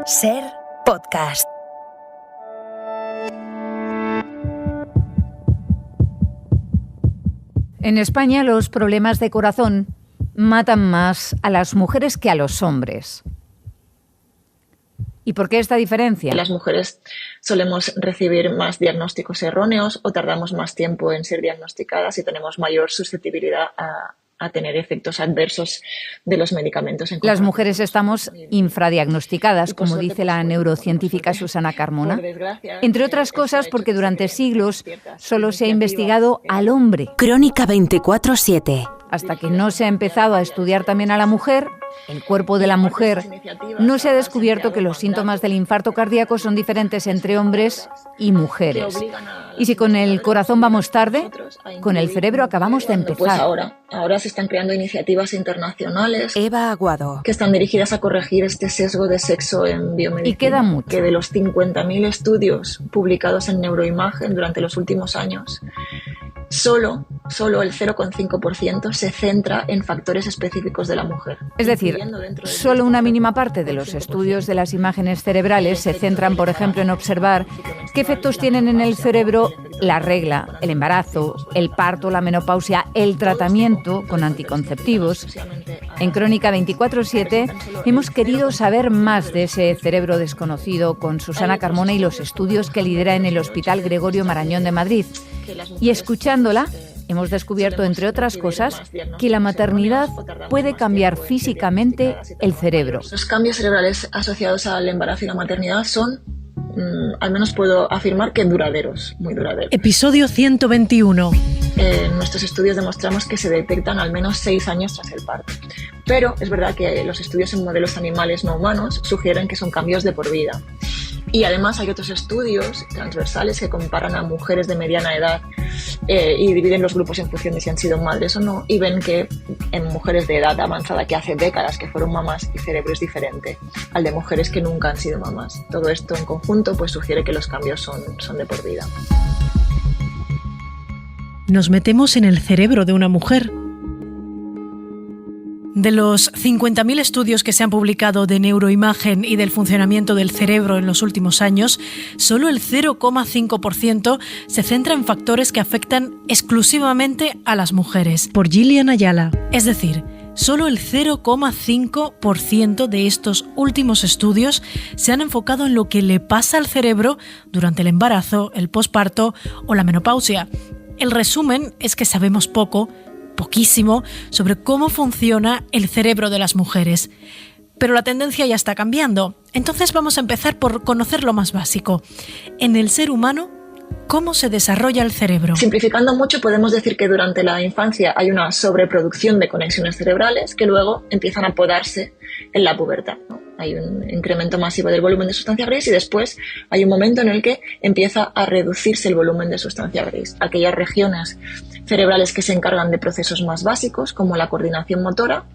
Ser Podcast. En España los problemas de corazón matan más a las mujeres que a los hombres. ¿Y por qué esta diferencia? Las mujeres solemos recibir más diagnósticos erróneos o tardamos más tiempo en ser diagnosticadas y tenemos mayor susceptibilidad a tener efectos adversos de los medicamentos. Las mujeres estamos infradiagnosticadas, como dice la neurocientífica Susana Carmona, entre otras cosas porque durante siglos solo se ha investigado al hombre. Crónica 24/7. Hasta que no se ha empezado a estudiar también a la mujer, el cuerpo de la mujer, no se ha descubierto que los síntomas del infarto cardíaco son diferentes entre hombres y mujeres. Y si con el corazón vamos tarde, con el cerebro acabamos de empezar. Pues ahora se están creando iniciativas internacionales Eva Aguado, que están dirigidas a corregir este sesgo de sexo en biomedicina. Y queda mucho. Que de los 50.000 estudios publicados en neuroimagen durante los últimos años, solo el 0,5% se centra en factores específicos de la mujer. Es decir, solo una mínima parte de los estudios de las imágenes cerebrales se centran, por ejemplo, en observar qué efectos tienen en el cerebro la regla, el embarazo, el parto, la menopausia, el tratamiento con anticonceptivos. En Crónica 24/7 hemos querido saber más de ese cerebro desconocido con Susana Carmona y los estudios que lidera en el Hospital Gregorio Marañón de Madrid. Y escuchándola, hemos descubierto, entre otras cosas, que la maternidad puede cambiar físicamente el cerebro. Los cambios cerebrales asociados al embarazo y la maternidad son, al menos puedo afirmar, que duraderos, muy duraderos. Episodio 121. En nuestros estudios demostramos que se detectan al menos 6 años tras el parto. Pero es verdad que los estudios en modelos animales no humanos sugieren que son cambios de por vida. Y además hay otros estudios transversales que comparan a mujeres de mediana edad y dividen los grupos en función de si han sido madres o no, y ven que en mujeres de edad avanzada que hace décadas que fueron mamás, el cerebro es diferente al de mujeres que nunca han sido mamás. Todo esto en conjunto pues sugiere que los cambios son de por vida. Nos metemos en el cerebro de una mujer. De los 50.000 estudios que se han publicado de neuroimagen y del funcionamiento del cerebro en los últimos años, solo el 0,5% se centra en factores que afectan exclusivamente a las mujeres. Por Gillian Ayala. Es decir, solo el 0,5% de estos últimos estudios se han enfocado en lo que le pasa al cerebro durante el embarazo, el posparto o la menopausia. El resumen es que sabemos poquísimo sobre cómo funciona el cerebro de las mujeres. Pero la tendencia ya está cambiando. Entonces vamos a empezar por conocer lo más básico. En el ser humano, ¿cómo se desarrolla el cerebro? Simplificando mucho, podemos decir que durante la infancia hay una sobreproducción de conexiones cerebrales que luego empiezan a podarse en la pubertad, ¿no? Hay un incremento masivo del volumen de sustancia gris y después hay un momento en el que empieza a reducirse el volumen de sustancia gris. Aquellas regiones cerebrales que se encargan de procesos más básicos, como la coordinación motora,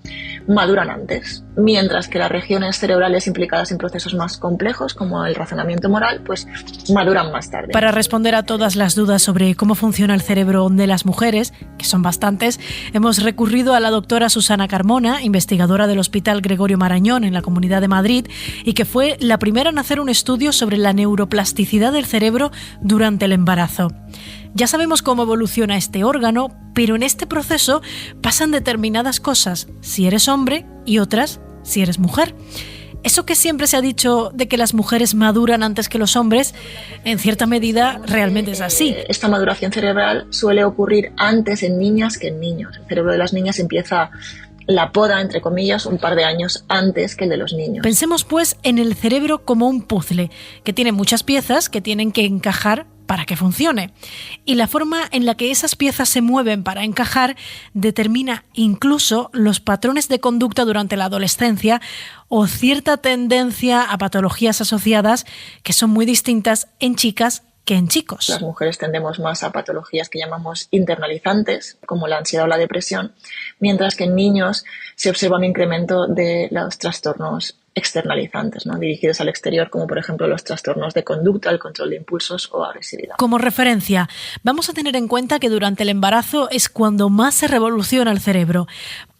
maduran antes, mientras que las regiones cerebrales implicadas en procesos más complejos, como el razonamiento moral, pues maduran más tarde. Para responder a todas las dudas sobre cómo funciona el cerebro de las mujeres, que son bastantes, hemos recurrido a la doctora Susana Carmona, investigadora del Hospital Gregorio Marañón en la Comunidad de Madrid, y que fue la primera en hacer un estudio sobre la neuroplasticidad del cerebro durante el embarazo. Ya sabemos cómo evoluciona este órgano, pero en este proceso pasan determinadas cosas si eres hombre y otras si eres mujer. Eso que siempre se ha dicho de que las mujeres maduran antes que los hombres, en cierta medida realmente es así. Esta maduración cerebral suele ocurrir antes en niñas que en niños. El cerebro de las niñas empieza la poda, entre comillas, un par de años antes que el de los niños. Pensemos pues en el cerebro como un puzzle, que tiene muchas piezas que tienen que encajar para que funcione. Y la forma en la que esas piezas se mueven para encajar determina incluso los patrones de conducta durante la adolescencia o cierta tendencia a patologías asociadas que son muy distintas en chicas que en chicos. Las mujeres tendemos más a patologías que llamamos internalizantes, como la ansiedad o la depresión, mientras que en niños se observa un incremento de los trastornos externalizantes, ¿no? Dirigidos al exterior, como por ejemplo los trastornos de conducta, el control de impulsos o agresividad. Como referencia, vamos a tener en cuenta que durante el embarazo es cuando más se revoluciona el cerebro.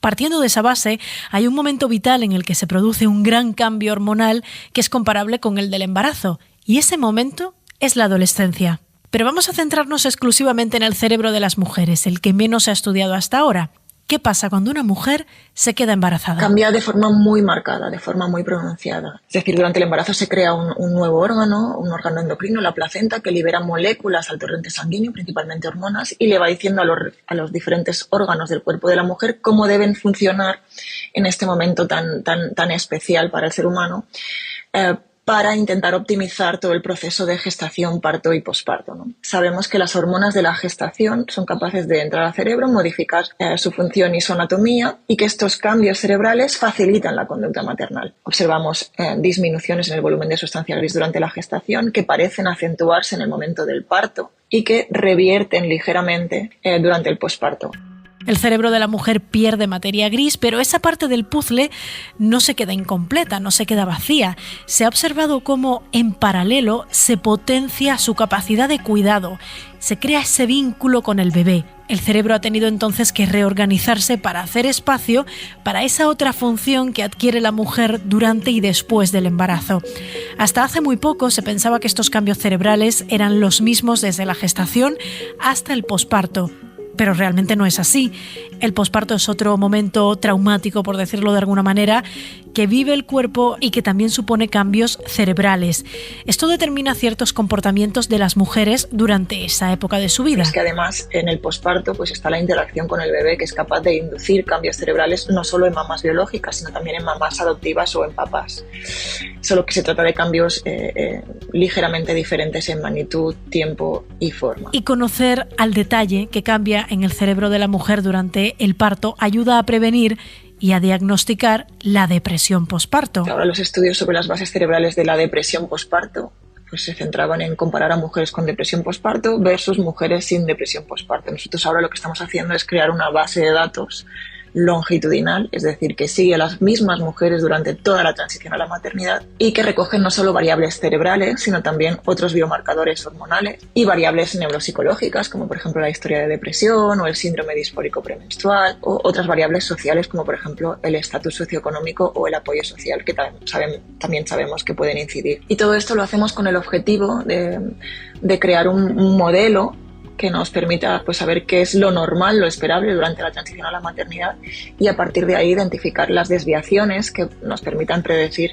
Partiendo de esa base, hay un momento vital en el que se produce un gran cambio hormonal que es comparable con el del embarazo, y ese momento es la adolescencia. Pero vamos a centrarnos exclusivamente en el cerebro de las mujeres, el que menos se ha estudiado hasta ahora. ¿Qué pasa cuando una mujer se queda embarazada? Cambia de forma muy marcada, de forma muy pronunciada. Es decir, durante el embarazo se crea un nuevo órgano, un órgano endocrino, la placenta, que libera moléculas al torrente sanguíneo, principalmente hormonas, y le va diciendo a los diferentes órganos del cuerpo de la mujer cómo deben funcionar en este momento tan especial para el ser humano, para intentar optimizar todo el proceso de gestación, parto y posparto, ¿no? Sabemos que las hormonas de la gestación son capaces de entrar al cerebro, modificar su función y su anatomía, y que estos cambios cerebrales facilitan la conducta maternal. Observamos disminuciones en el volumen de sustancia gris durante la gestación que parecen acentuarse en el momento del parto y que revierten ligeramente durante el posparto. El cerebro de la mujer pierde materia gris, pero esa parte del puzzle no se queda incompleta, no se queda vacía. Se ha observado cómo, en paralelo, se potencia su capacidad de cuidado. Se crea ese vínculo con el bebé. El cerebro ha tenido entonces que reorganizarse para hacer espacio para esa otra función que adquiere la mujer durante y después del embarazo. Hasta hace muy poco se pensaba que estos cambios cerebrales eran los mismos desde la gestación hasta el posparto. Pero realmente no es así. El posparto es otro momento traumático, por decirlo de alguna manera, que vive el cuerpo y que también supone cambios cerebrales. Esto determina ciertos comportamientos de las mujeres durante esa época de su vida. Es que además en el posparto pues está la interacción con el bebé, que es capaz de inducir cambios cerebrales no solo en mamás biológicas, sino también en mamás adoptivas o en papás. Solo que se trata de cambios ligeramente diferentes en magnitud, tiempo y forma. Y conocer al detalle que cambia en el cerebro de la mujer durante el parto ayuda a prevenir y a diagnosticar la depresión posparto. Ahora los estudios sobre las bases cerebrales de la depresión posparto pues se centraban en comparar a mujeres con depresión posparto versus mujeres sin depresión posparto. Nosotros ahora lo que estamos haciendo es crear una base de datos longitudinal, es decir, que sigue a las mismas mujeres durante toda la transición a la maternidad y que recogen no solo variables cerebrales, sino también otros biomarcadores hormonales y variables neuropsicológicas, como por ejemplo la historia de depresión o el síndrome disfórico premenstrual, o otras variables sociales, como por ejemplo el estatus socioeconómico o el apoyo social, que también sabemos que pueden incidir. Y todo esto lo hacemos con el objetivo de crear un modelo que nos permita pues saber qué es lo normal, lo esperable durante la transición a la maternidad, y a partir de ahí identificar las desviaciones que nos permitan predecir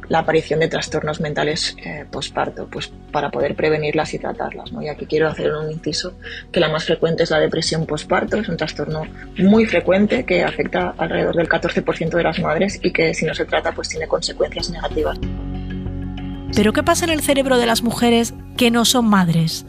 la aparición de trastornos mentales posparto, pues para poder prevenirlas y tratarlas, ¿no? Y aquí quiero hacer un inciso, que la más frecuente es la depresión posparto. Es un trastorno muy frecuente que afecta alrededor del 14% de las madres y que si no se trata pues tiene consecuencias negativas. ¿Pero qué pasa en el cerebro de las mujeres que no son madres?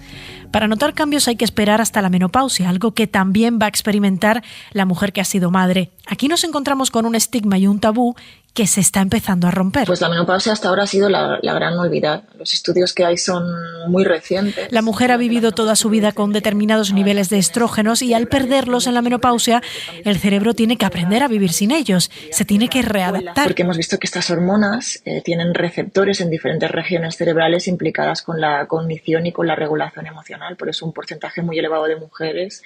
Para notar cambios hay que esperar hasta la menopausia, algo que también va a experimentar la mujer que ha sido madre. Aquí nos encontramos con un estigma y un tabú que se está empezando a romper. Pues la menopausia hasta ahora ha sido la gran olvidada. Los estudios que hay son muy recientes. La mujer ha vivido toda su vida con determinados niveles de estrógenos y al perderlos en la menopausia, el cerebro tiene que aprender a vivir sin ellos. Se tiene que readaptar. Porque hemos visto que estas hormonas tienen receptores en diferentes regiones cerebrales implicadas con la cognición y con la regulación emocional. Por eso un porcentaje muy elevado de mujeres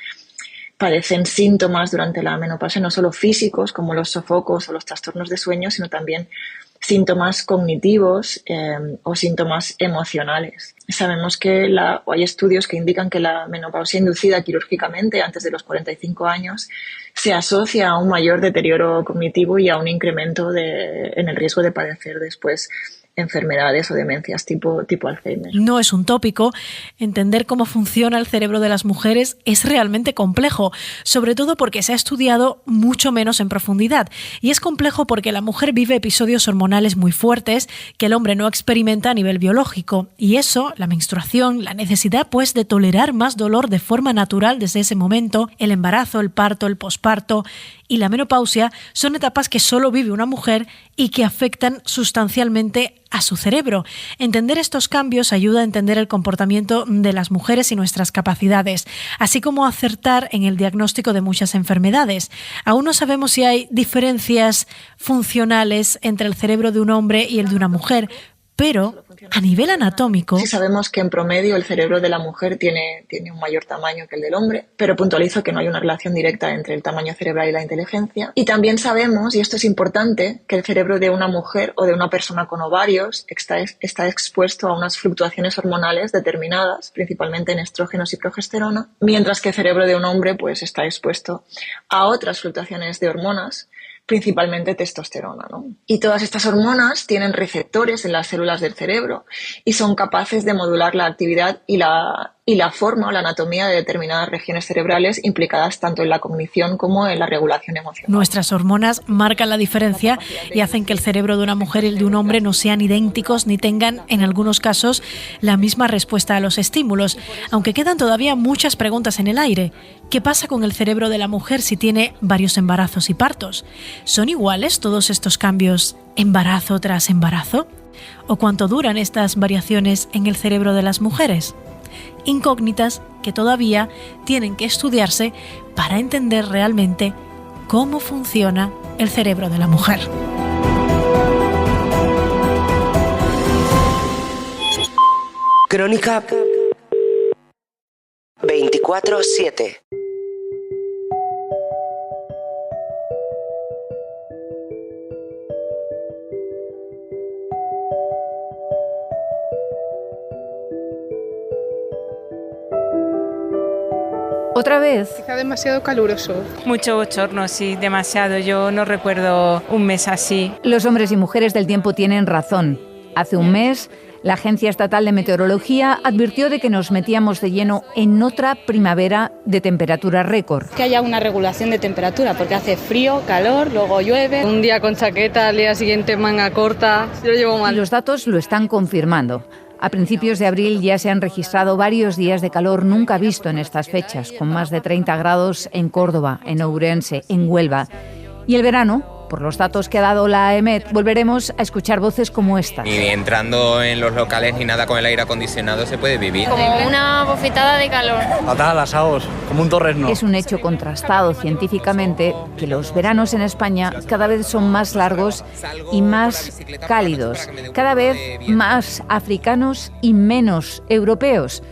padecen síntomas durante la menopausia, no solo físicos como los sofocos o los trastornos de sueño, sino también síntomas cognitivos o síntomas emocionales. Sabemos que hay estudios que indican que la menopausia inducida quirúrgicamente antes de los 45 años se asocia a un mayor deterioro cognitivo y a un incremento en el riesgo de padecer después enfermedades o demencias tipo Alzheimer. No es un tópico. Entender cómo funciona el cerebro de las mujeres es realmente complejo, sobre todo porque se ha estudiado mucho menos en profundidad. Y es complejo porque la mujer vive episodios hormonales muy fuertes que el hombre no experimenta a nivel biológico. Y eso, la menstruación, la necesidad pues de tolerar más dolor de forma natural desde ese momento, el embarazo, el parto, el posparto y la menopausia son etapas que solo vive una mujer y que afectan sustancialmente a su cerebro. Entender estos cambios ayuda a entender el comportamiento de las mujeres y nuestras capacidades, así como acertar en el diagnóstico de muchas enfermedades. Aún no sabemos si hay diferencias funcionales entre el cerebro de un hombre y el de una mujer, pero a nivel anatómico... Sí sabemos que en promedio el cerebro de la mujer tiene un mayor tamaño que el del hombre, pero puntualizo que no hay una relación directa entre el tamaño cerebral y la inteligencia. Y también sabemos, y esto es importante, que el cerebro de una mujer o de una persona con ovarios está expuesto a unas fluctuaciones hormonales determinadas, principalmente en estrógenos y progesterona, mientras que el cerebro de un hombre pues, está expuesto a otras fluctuaciones de hormonas, principalmente testosterona, ¿no? Y todas estas hormonas tienen receptores en las células del cerebro y son capaces de modular la actividad y la forma o la anatomía de determinadas regiones cerebrales implicadas tanto en la cognición como en la regulación emocional. Nuestras hormonas marcan la diferencia y hacen que el cerebro de una mujer y el de un hombre no sean idénticos ni tengan, en algunos casos, la misma respuesta a los estímulos, aunque quedan todavía muchas preguntas en el aire. ¿Qué pasa con el cerebro de la mujer si tiene varios embarazos y partos? ¿Son iguales todos estos cambios embarazo tras embarazo? ¿O cuánto duran estas variaciones en el cerebro de las mujeres? Incógnitas que todavía tienen que estudiarse para entender realmente cómo funciona el cerebro de la mujer. Crónica 24/7. ¿Otra vez? Quizá demasiado caluroso. Mucho bochorno, sí, demasiado. Yo no recuerdo un mes así. Los hombres y mujeres del tiempo tienen razón. Hace un mes, la Agencia Estatal de Meteorología advirtió de que nos metíamos de lleno en otra primavera de temperatura récord. Que haya una regulación de temperatura, porque hace frío, calor, luego llueve. Un día con chaqueta, al día siguiente manga corta. Yo lo llevo mal. Y los datos lo están confirmando. A principios de abril ya se han registrado varios días de calor nunca visto en estas fechas, con más de 30 grados en Córdoba, en Ourense, en Huelva. Y el verano, por los datos que ha dado la AEMET, volveremos a escuchar voces como esta. Ni entrando en los locales ni nada con el aire acondicionado se puede vivir. Como una bofetada de calor. Fatal, asados, como un torrezno. Es un hecho contrastado científicamente que los veranos en España cada vez son más largos y más cálidos, cada vez más africanos y menos europeos.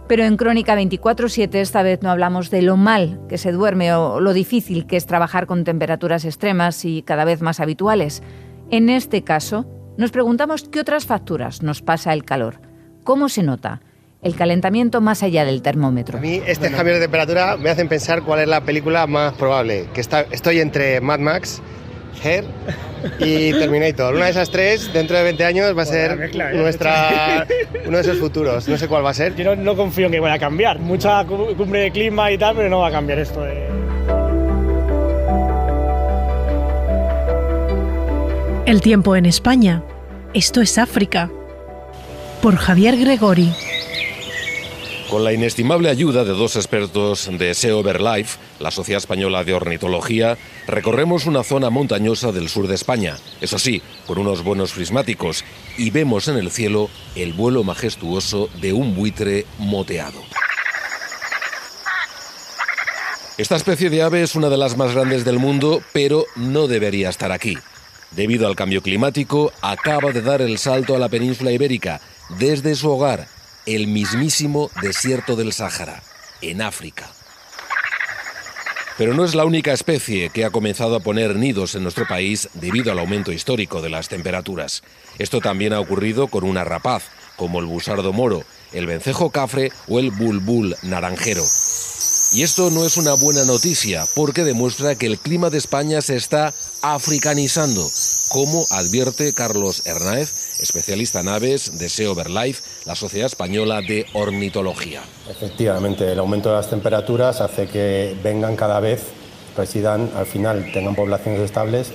Pero en Crónica 24/7 esta vez no hablamos de lo mal que se duerme o lo difícil que es trabajar con temperaturas extremas y cada vez más habituales. En este caso, nos preguntamos qué otras facturas nos pasa el calor. ¿Cómo se nota el calentamiento más allá del termómetro? A mí cambios de temperatura me hacen pensar cuál es la película más probable. Estoy entre Mad Max, Her y Terminator. Una de esas tres, dentro de 20 años, va a ser uno de esos futuros. No sé cuál va a ser. Yo no confío en que vaya a cambiar. Mucha cumbre de clima y tal, pero no va a cambiar esto. El tiempo en España. Esto es África. Por Javier Gregori. Con la inestimable ayuda de dos expertos de SEO BirdLife, la Sociedad Española de Ornitología, recorremos una zona montañosa del sur de España, eso sí, con unos buenos prismáticos, y vemos en el cielo el vuelo majestuoso de un buitre moteado. Esta especie de ave es una de las más grandes del mundo, pero no debería estar aquí. Debido al cambio climático, acaba de dar el salto a la península ibérica, desde su hogar, el mismísimo desierto del Sáhara, en África. Pero no es la única especie que ha comenzado a poner nidos en nuestro país debido al aumento histórico de las temperaturas. Esto también ha ocurrido con una rapaz, como el busardo moro, el vencejo cafre o el bulbul naranjero. Y esto no es una buena noticia, porque demuestra que el clima de España se está africanizando, como advierte Carlos Hernáez, especialista en aves de SEO BirdLife, la Sociedad Española de Ornitología. Efectivamente, el aumento de las temperaturas hace que vengan cada vez, residan, al final tengan poblaciones estables,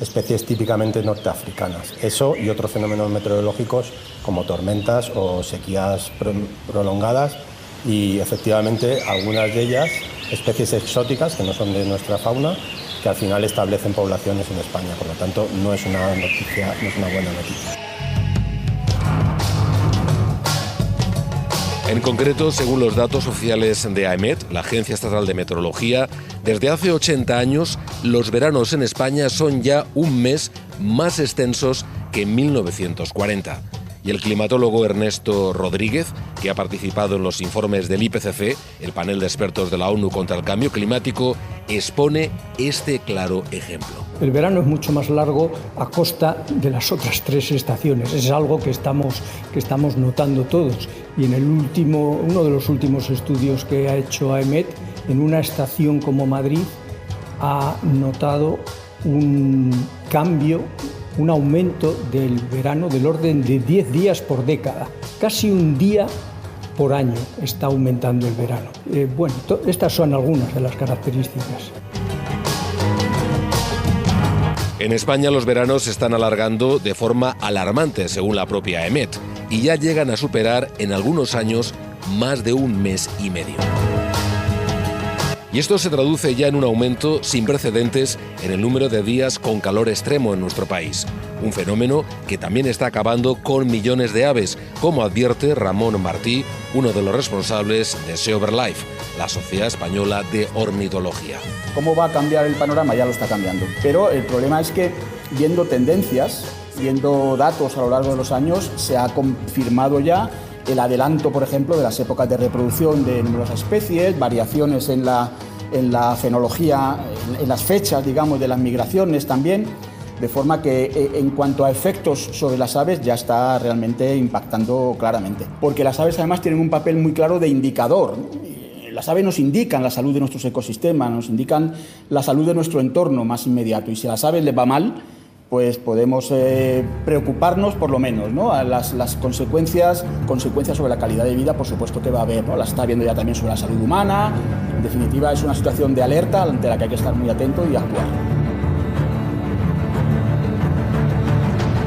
especies típicamente norteafricanas. Eso y otros fenómenos meteorológicos como tormentas o sequías prolongadas. Y efectivamente algunas de ellas, especies exóticas que no son de nuestra fauna, que al final establecen poblaciones en España. Por lo tanto, no es una buena noticia. En concreto, según los datos oficiales de AEMET, la Agencia Estatal de Meteorología, desde hace 80 años los veranos en España son ya un mes más extensos que en 1940. Y el climatólogo Ernesto Rodríguez, que ha participado en los informes del IPCC, el panel de expertos de la ONU contra el cambio climático, expone este claro ejemplo. El verano es mucho más largo a costa de las otras 3 estaciones. Es algo que estamos notando todos. Y en uno de los últimos estudios que ha hecho AEMET, en una estación como Madrid, ha notado un cambio, un aumento del verano del orden de 10 días por década. Casi un día por año está aumentando el verano. Estas son algunas de las características. En España los veranos se están alargando de forma alarmante, según la propia AEMET, y ya llegan a superar en algunos años más de un mes y medio. Y esto se traduce ya en un aumento sin precedentes en el número de días con calor extremo en nuestro país. Un fenómeno que también está acabando con millones de aves, como advierte Ramón Martí, uno de los responsables de Sea Over Life, la Sociedad Española de Ornitología. ¿Cómo va a cambiar el panorama? Ya lo está cambiando. Pero el problema es que, viendo tendencias, viendo datos a lo largo de los años, se ha confirmado ya el adelanto, por ejemplo, de las épocas de reproducción de numerosas especies, variaciones en la fenología, en las fechas, digamos, de las migraciones también, de forma que en cuanto a efectos sobre las aves ya está realmente impactando claramente. Porque las aves además tienen un papel muy claro de indicador. Las aves nos indican la salud de nuestros ecosistemas, nos indican la salud de nuestro entorno más inmediato, y si a las aves les va mal, pues podemos preocuparnos por lo menos, ¿no? A las consecuencias sobre la calidad de vida, por supuesto que va a haber, ¿no? Las está viendo ya también sobre la salud humana. En definitiva, es una situación de alerta ante la que hay que estar muy atento y actuar.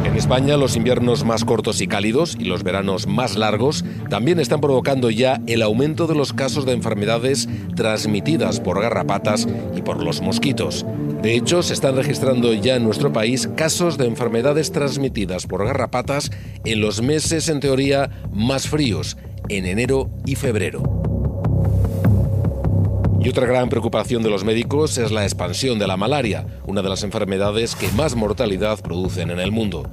En España, los inviernos más cortos y cálidos y los veranos más largos también están provocando ya el aumento de los casos de enfermedades transmitidas por garrapatas y por los mosquitos. De hecho, se están registrando ya en nuestro país casos de enfermedades transmitidas por garrapatas en los meses, en teoría, más fríos, en enero y febrero. Y otra gran preocupación de los médicos es la expansión de la malaria, una de las enfermedades que más mortalidad producen en el mundo.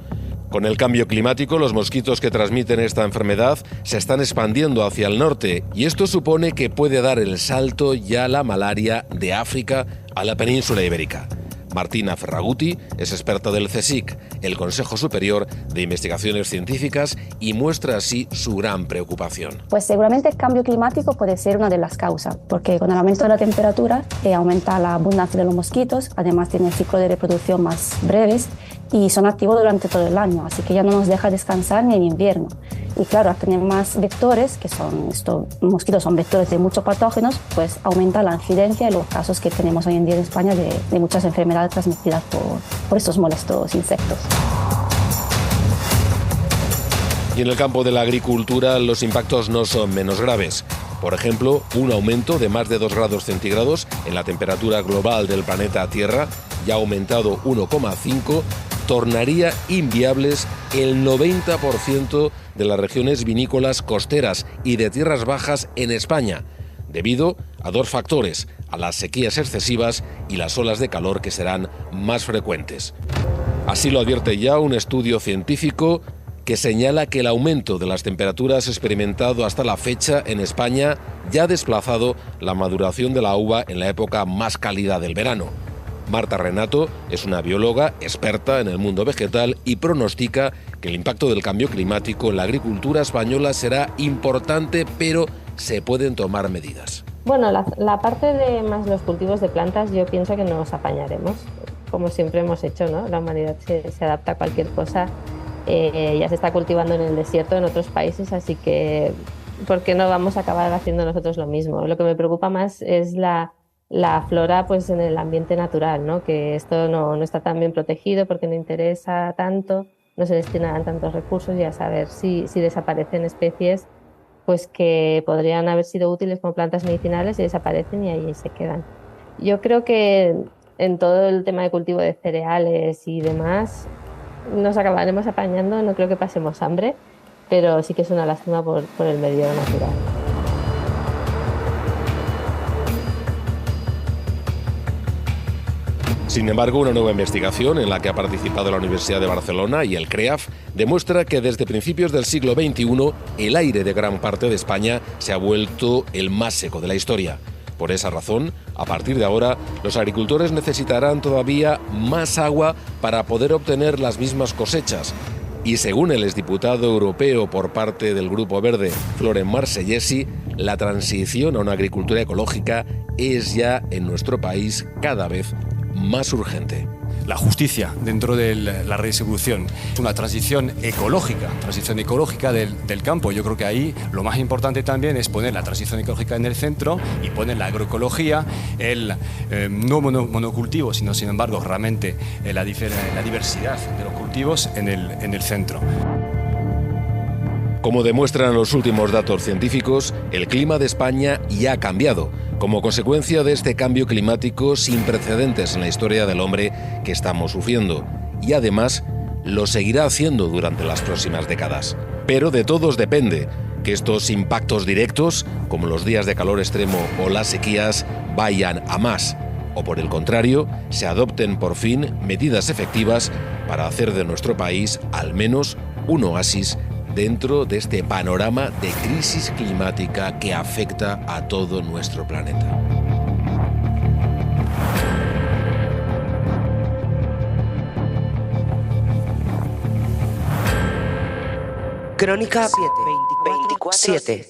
Con el cambio climático, los mosquitos que transmiten esta enfermedad se están expandiendo hacia el norte, y esto supone que puede dar el salto ya la malaria de África a la península ibérica. Martina Ferraguti es experta del CSIC, el Consejo Superior de Investigaciones Científicas, y muestra así su gran preocupación. Pues seguramente el cambio climático puede ser una de las causas, porque con el aumento de la temperatura aumenta la abundancia de los mosquitos, además tienen ciclos de reproducción más breves y son activos durante todo el año, así que ya no nos deja descansar ni en invierno. Y claro, al tener más vectores, que son estos mosquitos son vectores de muchos patógenos, pues aumenta la incidencia de los casos que tenemos hoy en día en España de muchas enfermedades transmitidas por estos molestos insectos. Y en el campo de la agricultura los impactos no son menos graves. Por ejemplo, un aumento de más de 2 grados centígrados en la temperatura global del planeta Tierra, ya aumentado 1,5, tornaría inviables el 90% de las regiones vinícolas costeras y de tierras bajas en España, debido a 2 factores, a las sequías excesivas y las olas de calor que serán más frecuentes. Así lo advierte ya un estudio científico que señala que el aumento de las temperaturas experimentado hasta la fecha en España ya ha desplazado la maduración de la uva en la época más cálida del verano. Marta Renato es una bióloga experta en el mundo vegetal y pronostica que el impacto del cambio climático en la agricultura española será importante, pero se pueden tomar medidas. Bueno, la parte de más los cultivos de plantas, yo pienso que nos apañaremos, como siempre hemos hecho, ¿no? La humanidad se adapta a cualquier cosa. Ya se está cultivando en el desierto en otros países, así que ¿por qué no vamos a acabar haciendo nosotros lo mismo? Lo que me preocupa más es la flora, pues, en el ambiente natural, ¿no? Que esto no está tan bien protegido porque no interesa tanto, no se destinarán tantos recursos, y a saber si desaparecen especies pues que podrían haber sido útiles como plantas medicinales y desaparecen y ahí se quedan. Yo creo que en todo el tema de cultivo de cereales y demás nos acabaremos apañando, no creo que pasemos hambre, pero sí que es una lástima por el medio natural. Sin embargo, una nueva investigación en la que ha participado la Universidad de Barcelona y el CREAF demuestra que desde principios del siglo XXI el aire de gran parte de España se ha vuelto el más seco de la historia. Por esa razón, a partir de ahora, los agricultores necesitarán todavía más agua para poder obtener las mismas cosechas. Y según el exdiputado europeo por parte del Grupo Verde, Florent Marsellesi, la transición a una agricultura ecológica es ya en nuestro país cada vez más urgente. La justicia dentro de la redistribución, una transición ecológica del campo. Yo creo que ahí lo más importante también es poner la transición ecológica en el centro y poner la agroecología, el no monocultivo, sino sin embargo realmente la diversidad de los cultivos en el centro. Como demuestran los últimos datos científicos, el clima de España ya ha cambiado, como consecuencia de este cambio climático sin precedentes en la historia del hombre que estamos sufriendo, y además lo seguirá haciendo durante las próximas décadas. Pero de todos depende que estos impactos directos, como los días de calor extremo o las sequías, vayan a más, o por el contrario, se adopten por fin medidas efectivas para hacer de nuestro país al menos un oasis dentro de este panorama de crisis climática que afecta a todo nuestro planeta. Crónica 24/7.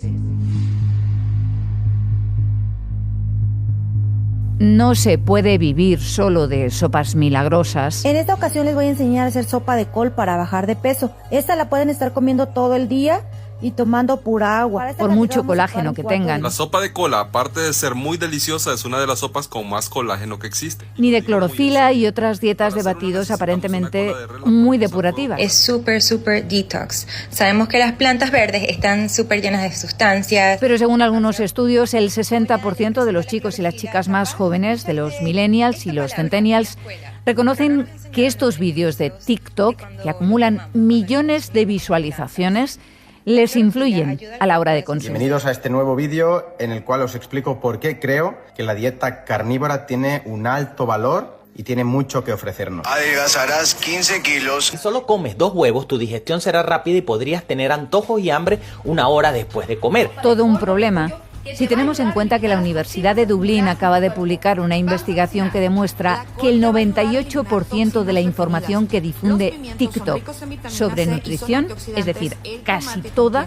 No se puede vivir solo de sopas milagrosas. En esta ocasión les voy a enseñar a hacer sopa de col para bajar de peso. Esta la pueden estar comiendo todo el día y tomando pura agua. Por mucho colágeno que tengan. La sopa de col, aparte de ser muy deliciosa, es una de las sopas con más colágeno que existe. Ni de clorofila y otras dietas de batidos aparentemente muy depurativas. Es súper detox. Sabemos que las plantas verdes están súper llenas de sustancias. Pero según algunos estudios, el 60% de los chicos y las chicas más jóvenes, de los millennials y los centennials, reconocen que estos vídeos de TikTok, que acumulan millones de visualizaciones, les influyen a la hora de consumir. Bienvenidos a este nuevo vídeo en el cual os explico por qué creo que la dieta carnívora tiene un alto valor y tiene mucho que ofrecernos. Adelgazarás 15 kilos. Si solo comes 2 huevos, tu digestión será rápida y podrías tener antojos y hambre 1 hora después de comer. Todo un problema. Si tenemos en cuenta que la Universidad de Dublín acaba de publicar una investigación que demuestra que el 98% de la información que difunde TikTok sobre nutrición, es decir, casi toda,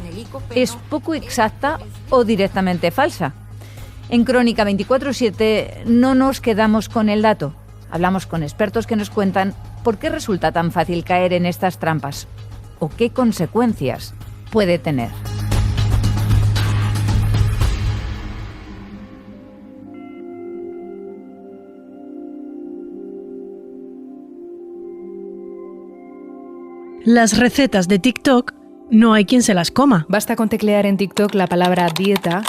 es poco exacta o directamente falsa. En Crónica 24/7 no nos quedamos con el dato. Hablamos con expertos que nos cuentan por qué resulta tan fácil caer en estas trampas o qué consecuencias puede tener. Las recetas de TikTok no hay quien se las coma. Basta con teclear en TikTok la palabra dieta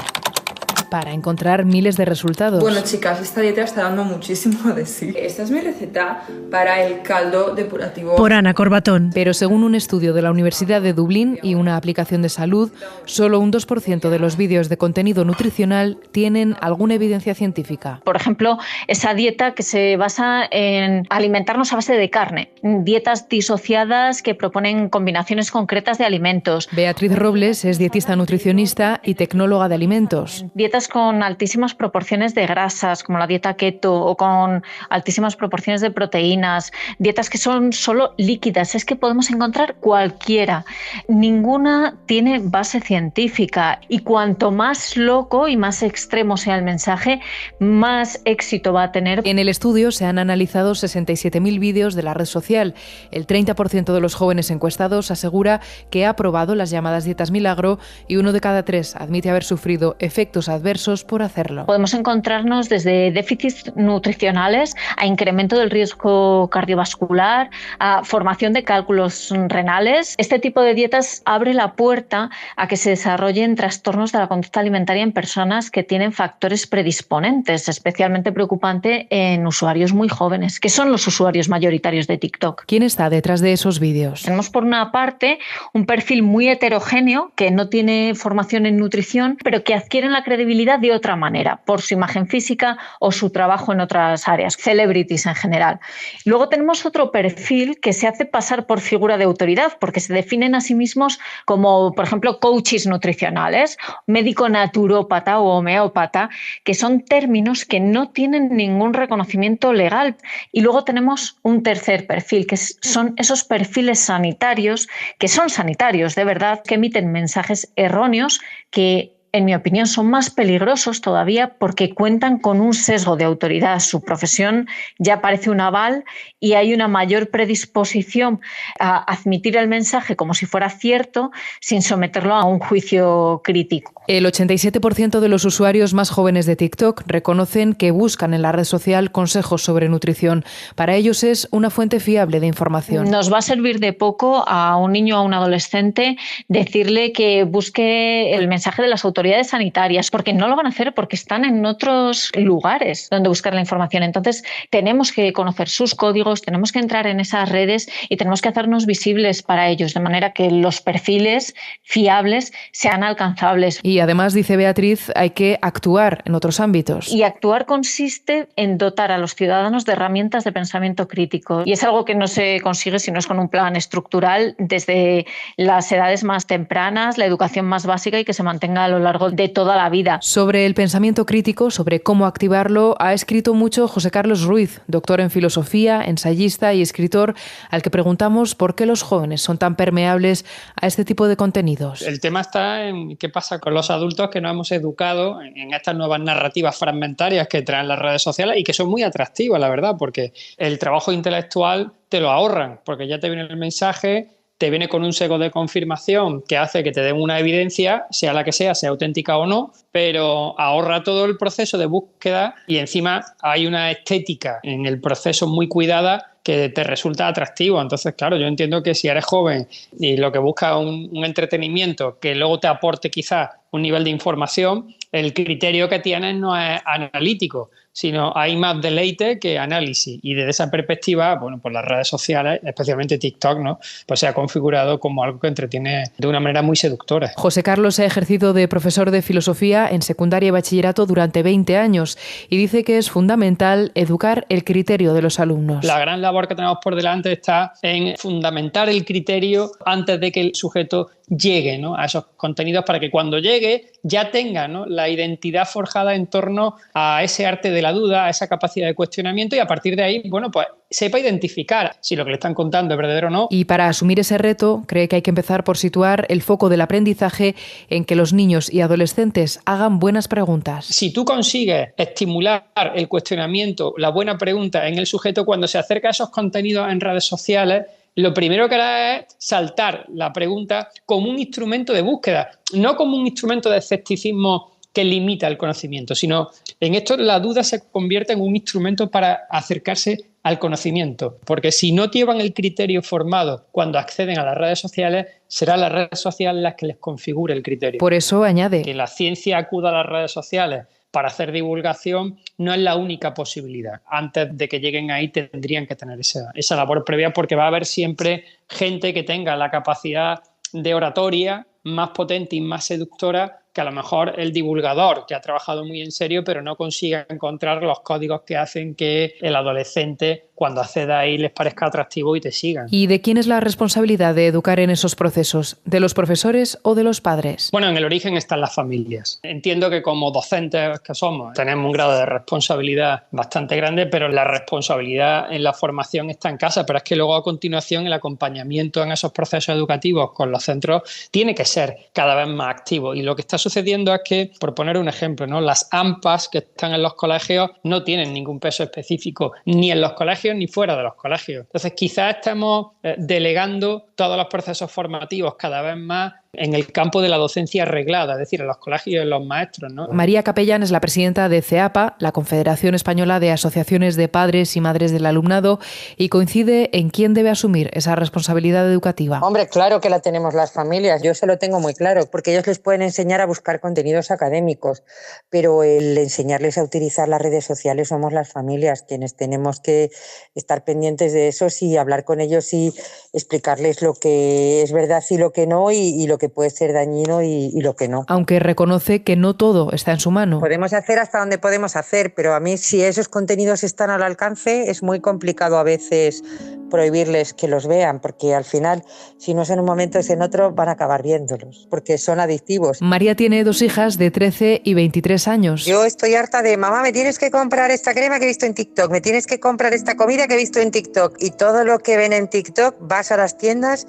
para encontrar miles de resultados. Bueno, chicas, esta dieta está dando muchísimo de sí. Esta es mi receta para el caldo depurativo. Por Ana Corbatón. Pero según un estudio de la Universidad de Dublín y una aplicación de salud, solo un 2% de los vídeos de contenido nutricional tienen alguna evidencia científica. Por ejemplo, esa dieta que se basa en alimentarnos a base de carne. Dietas disociadas que proponen combinaciones concretas de alimentos. Beatriz Robles es dietista nutricionista y tecnóloga de alimentos. Dietas con altísimas proporciones de grasas, como la dieta keto, o con altísimas proporciones de proteínas, dietas que son solo líquidas. Es que podemos encontrar cualquiera. Ninguna tiene base científica y cuanto más loco y más extremo sea el mensaje, más éxito va a tener. En el estudio se han analizado 67.000 vídeos de la red social. El 30% de los jóvenes encuestados asegura que ha probado las llamadas dietas milagro y 1 de cada 3 admite haber sufrido efectos adversos adversos por hacerlo. Podemos encontrarnos desde déficits nutricionales a incremento del riesgo cardiovascular, a formación de cálculos renales. Este tipo de dietas abre la puerta a que se desarrollen trastornos de la conducta alimentaria en personas que tienen factores predisponentes, especialmente preocupante en usuarios muy jóvenes, que son los usuarios mayoritarios de TikTok. ¿Quién está detrás de esos vídeos? Tenemos por una parte un perfil muy heterogéneo que no tiene formación en nutrición, pero que adquieren la credibilidad de otra manera, por su imagen física o su trabajo en otras áreas, celebrities en general. Luego tenemos otro perfil que se hace pasar por figura de autoridad, porque se definen a sí mismos como, por ejemplo, coaches nutricionales, médico naturópata o homeópata, que son términos que no tienen ningún reconocimiento legal. Y luego tenemos un tercer perfil, que son esos perfiles sanitarios, que son sanitarios de verdad, que emiten mensajes erróneos que, en mi opinión, son más peligrosos todavía porque cuentan con un sesgo de autoridad. Su profesión ya parece un aval y hay una mayor predisposición a admitir el mensaje como si fuera cierto sin someterlo a un juicio crítico. El 87% de los usuarios más jóvenes de TikTok reconocen que buscan en la red social consejos sobre nutrición. Para ellos es una fuente fiable de información. Nos va a servir de poco a un niño o a un adolescente decirle que busque el mensaje de las autoridades sanitarias, porque no lo van a hacer porque están en otros lugares donde buscar la información. Entonces tenemos que conocer sus códigos, tenemos que entrar en esas redes y tenemos que hacernos visibles para ellos, de manera que los perfiles fiables sean alcanzables. Y además, dice Beatriz, hay que actuar en otros ámbitos. Y actuar consiste en dotar a los ciudadanos de herramientas de pensamiento crítico. Y es algo que no se consigue si no es con un plan estructural desde las edades más tempranas, la educación más básica y que se mantenga a lo largo de toda la vida. Sobre el pensamiento crítico, sobre cómo activarlo, ha escrito mucho José Carlos Ruiz, doctor en filosofía, ensayista y escritor, al que preguntamos por qué los jóvenes son tan permeables a este tipo de contenidos. El tema está en qué pasa con los adultos que nos hemos educado en estas nuevas narrativas fragmentarias que traen las redes sociales y que son muy atractivas, la verdad, porque el trabajo intelectual te lo ahorran, porque ya te viene el mensaje, te viene con un sesgo de confirmación que hace que te den una evidencia, sea la que sea auténtica o no, pero ahorra todo el proceso de búsqueda y encima hay una estética en el proceso muy cuidada que te resulta atractivo. Entonces, claro, yo entiendo que si eres joven y lo que buscas es un entretenimiento que luego te aporte quizás un nivel de información, el criterio que tienes no es analítico, sino hay más deleite que análisis. Y desde esa perspectiva, bueno, pues las redes sociales, especialmente TikTok, ¿no?, pues se ha configurado como algo que entretiene de una manera muy seductora. José Carlos ha ejercido de profesor de filosofía en secundaria y bachillerato durante 20 años y dice que es fundamental educar el criterio de los alumnos. La gran labor que tenemos por delante está en fundamentar el criterio antes de que el sujeto llegue, ¿no?, a esos contenidos, para que cuando llegue ya tenga, ¿no?, la identidad forjada en torno a ese arte de la duda, a esa capacidad de cuestionamiento, y a partir de ahí, bueno, pues sepa identificar si lo que le están contando es verdadero o no. Y para asumir ese reto, cree que hay que empezar por situar el foco del aprendizaje en que los niños y adolescentes hagan buenas preguntas. Si tú consigues estimular el cuestionamiento, la buena pregunta en el sujeto, cuando se acerca a esos contenidos en redes sociales, lo primero que hará es saltar la pregunta como un instrumento de búsqueda, no como un instrumento de escepticismo que limita el conocimiento, sino en esto la duda se convierte en un instrumento para acercarse al conocimiento, porque si no llevan el criterio formado cuando acceden a las redes sociales, serán las redes sociales las que les configure el criterio. Por eso añade que la ciencia acuda a las redes sociales para hacer divulgación no es la única posibilidad. Antes de que lleguen ahí tendrían que tener esa labor previa, porque va a haber siempre gente que tenga la capacidad de oratoria más potente y más seductora que a lo mejor el divulgador, que ha trabajado muy en serio, pero no consiga encontrar los códigos que hacen que el adolescente, cuando acceda ahí, les parezca atractivo y te sigan. ¿Y de quién es la responsabilidad de educar en esos procesos? ¿De los profesores o de los padres? Bueno, en el origen están las familias. Entiendo que como docentes que somos, tenemos un grado de responsabilidad bastante grande, pero la responsabilidad en la formación está en casa. Pero es que luego, a continuación, el acompañamiento en esos procesos educativos con los centros tiene que ser cada vez más activo. Y lo que está sucediendo es que, por poner un ejemplo, ¿no?, las AMPAs que están en los colegios no tienen ningún peso específico, ni en los colegios ni fuera de los colegios. Entonces, quizás estemos delegando todos los procesos formativos cada vez más en el campo de la docencia reglada, es decir, en los colegios y en los maestros, ¿no? María Capellán es la presidenta de CEAPA, la Confederación Española de Asociaciones de Padres y Madres del Alumnado, y coincide en quién debe asumir esa responsabilidad educativa. Hombre, claro que la tenemos las familias, yo se lo tengo muy claro, porque ellos les pueden enseñar a buscar contenidos académicos, pero el enseñarles a utilizar las redes sociales somos las familias quienes tenemos que estar pendientes de eso y hablar con ellos y explicarles lo que es verdad y lo que no, y lo que puede ser dañino y lo que no. Aunque reconoce que no todo está en su mano. Podemos hacer hasta donde podemos hacer, pero a mí si esos contenidos están al alcance es muy complicado a veces prohibirles que los vean, porque al final, si no es en un momento es en otro, van a acabar viéndolos, porque son adictivos. María tiene 2 hijas de 13 y 23 años. Yo estoy harta de, mamá, me tienes que comprar esta crema que he visto en TikTok, me tienes que comprar esta comida que he visto en TikTok, y todo lo que ven en TikTok vas a las tiendas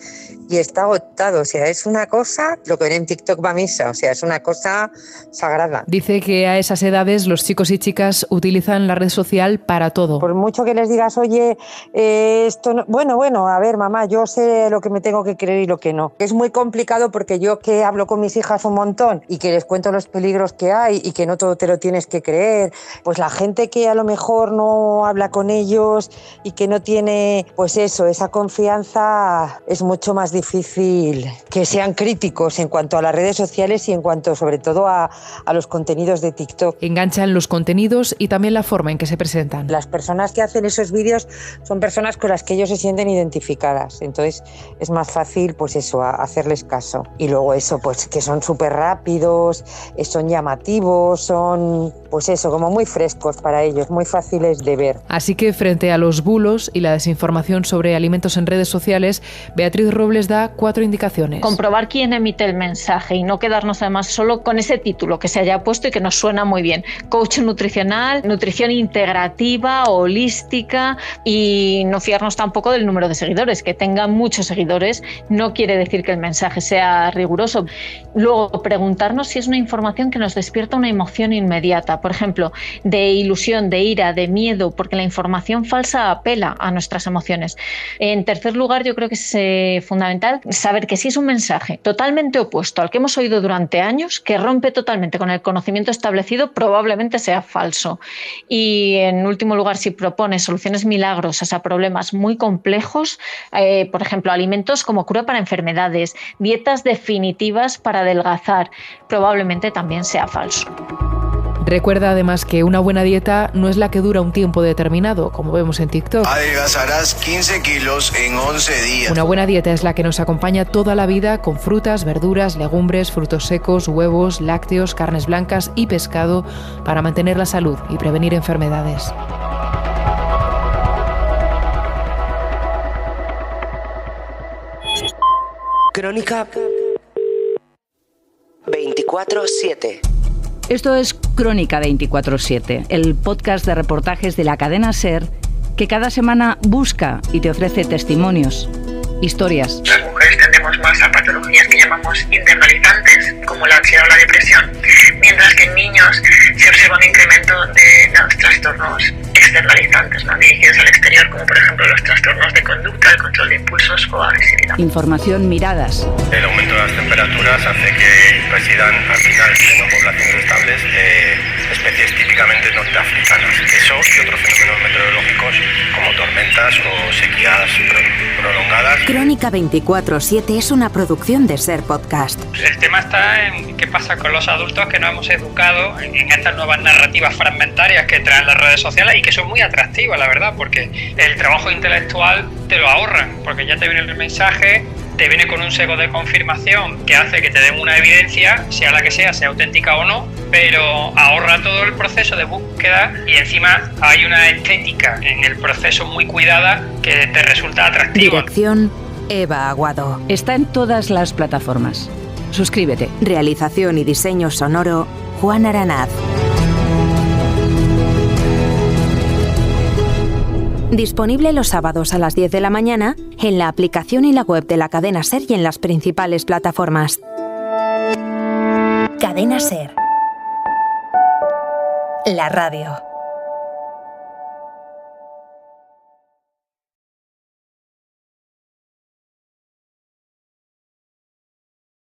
y está agotado. O sea, es una cosa, lo que ven en TikTok va a misa, o sea, es una cosa sagrada. Dice que a esas edades los chicos y chicas utilizan la red social para todo. Por mucho que les digas, oye, esto no... Bueno, a ver, mamá, yo sé lo que me tengo que creer y lo que no. Es muy complicado porque yo que hablo con mis hijas un montón y que les cuento los peligros que hay y que no todo te lo tienes que creer, pues la gente que a lo mejor no habla con ellos y que no tiene, pues eso, esa confianza, es mucho más difícil que sean críticos en cuanto a las redes sociales y en cuanto sobre todo a los contenidos de TikTok. Enganchan los contenidos y también la forma en que se presentan. Las personas que hacen esos vídeos son personas con las que ellos se sienten identificadas, entonces es más fácil pues eso, hacerles caso. Y luego eso, pues que son súper rápidos, son llamativos, son pues eso, como muy frescos para ellos, muy fáciles de ver. Así que frente a los bulos y la desinformación sobre alimentos en redes sociales, Beatriz Robles da 4 indicaciones. Comprobar quién emite el mensaje y no quedarnos además solo con ese título que se haya puesto y que nos suena muy bien. Coach nutricional, nutrición integrativa, holística, y no fiarnos tampoco del número de seguidores. Que tengan muchos seguidores no quiere decir que el mensaje sea riguroso. Luego, preguntarnos si es una información que nos despierta una emoción inmediata, por ejemplo, de ilusión, de ira, de miedo, porque la información falsa apela a nuestras emociones. En tercer lugar, yo creo que es fundamental saber que si es un mensaje totalmente opuesto al que hemos oído durante años, que rompe totalmente con el conocimiento establecido, probablemente sea falso. Y en último lugar, si propone soluciones milagrosas a problemas muy complejos, por ejemplo, alimentos como cura para enfermedades, dietas definitivas para adelgazar, probablemente también sea falso. Recuerda además que una buena dieta no es la que dura un tiempo determinado, como vemos en TikTok. Adelgazarás 15 kilos en 11 días. Una buena dieta es la que nos acompaña toda la vida con frutas, verduras, legumbres, frutos secos, huevos, lácteos, carnes blancas y pescado para mantener la salud y prevenir enfermedades. Crónica 24/7. Esto es Crónica 24/7, el podcast de reportajes de la cadena SER que cada semana busca y te ofrece testimonios, historias. Las mujeres tendemos más a patologías que llamamos internalizantes, como la ansiedad o la depresión, mientras que en niños se observa un incremento de los trastornos externalizantes, ¿no?, dirigidos al exterior, como por ejemplo los trastornos de conducta, el control de impulsos o agresividad. Información, miradas. El aumento de las temperaturas hace que residan al final en poblaciones estables especies típicamente norteafricanas. Eso y otros fenómenos meteorológicos como tormentas o sequías prolongadas. Crónica 24/7 es una producción de SER Podcast. El tema está en qué pasa con los adultos que nos hemos educado en estas nuevas narrativas fragmentarias que traen las redes sociales y que son muy atractivas, la verdad, porque el trabajo intelectual te lo ahorran, porque ya te viene el mensaje, te viene con un sesgo de confirmación que hace que te den una evidencia, sea la que sea auténtica o no, pero ahorra todo el proceso de búsqueda y encima hay una estética en el proceso muy cuidada que te resulta atractiva. Dirección: Eva Aguado. Está en todas las plataformas. Suscríbete. Realización y diseño sonoro: Juan Aranaz. Disponible los sábados a las 10 de la mañana en la aplicación y la web de la cadena SER y en las principales plataformas. Cadena SER. La radio.